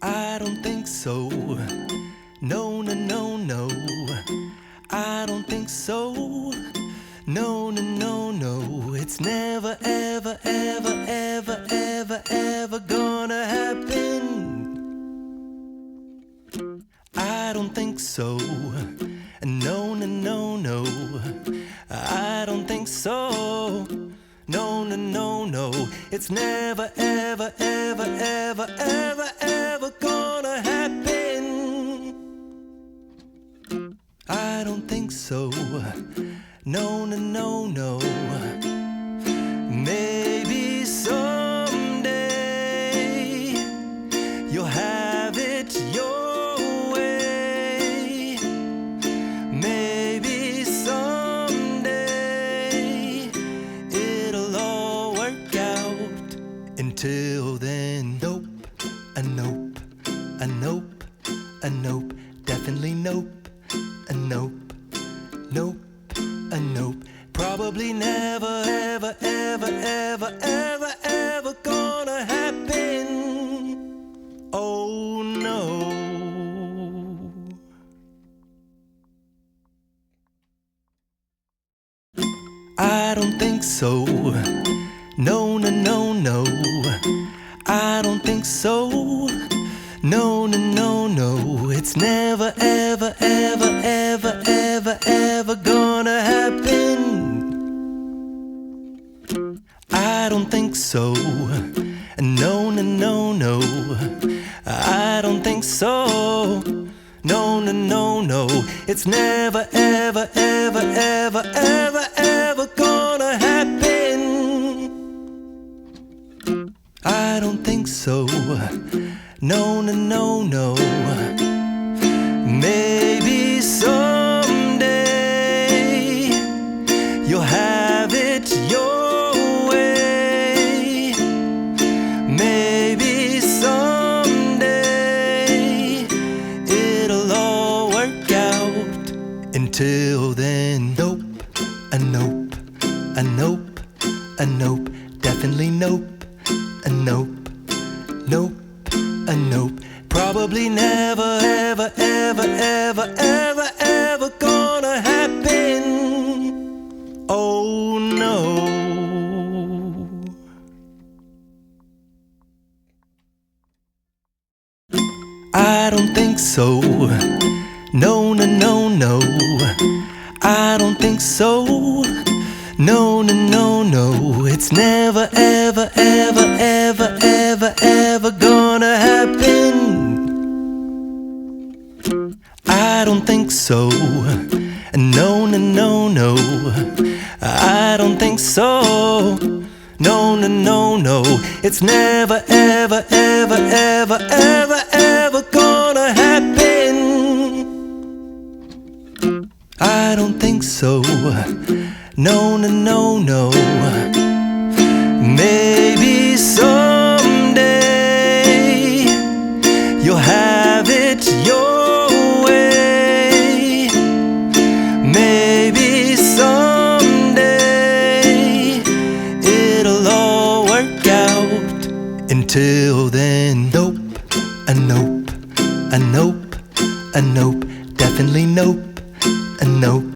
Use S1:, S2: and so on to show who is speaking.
S1: I don't think so. No, no, no, no. I don't think so. No, no, no, no. It's never, ever, ever, ever, ever, ever gonna happen. I don't think so. No, no, no, no. I don't think so. No, no, no, no. It's never, ever, ever, ever, ever, ever gonna happen. I don't think so. No, no, no, no. Maybe someday you'll have it your way. Maybe someday it'll all work out. Until then, nope, a nope, a nope, a nope, definitely nope, a nope, nope, a nope. Probably never, ever, ever, ever, ever, ever gonna happen. Oh no. I don't think so. No, no, no, no. I don't think so. No, no, no, no. It's never, ever, ever, ever, ever, ever gonna happen. I don't think so. No, no, no, no. I don't think so. No, no, no, no. It's never, ever, ever, ever, ever, ever gonna happen. I don't think so. No, no, no, no. Maybe someday you'll have it your way. Maybe someday it'll all work out. Until then, nope, a nope, a nope, a nope, definitely nope, a nope, nope, a nope. Probably never, ever, ever, ever, ever, ever gonna happen. Oh no. I don't think so. No, no, no, no. I don't think so. No, no, no, no. It's never, ever, ever, ever, ever, ever gonna happen. I don't think so. No, no, no, no. I don't think so. No, no, no, no. It's never, ever, ever, ever, ever, ever gonna happen. I don't think so. No, no, no, no. Maybe someday you'll have it your way. Maybe someday it'll all work out. Until then, nope, a nope, a nope, a nope, definitely nope, a nope.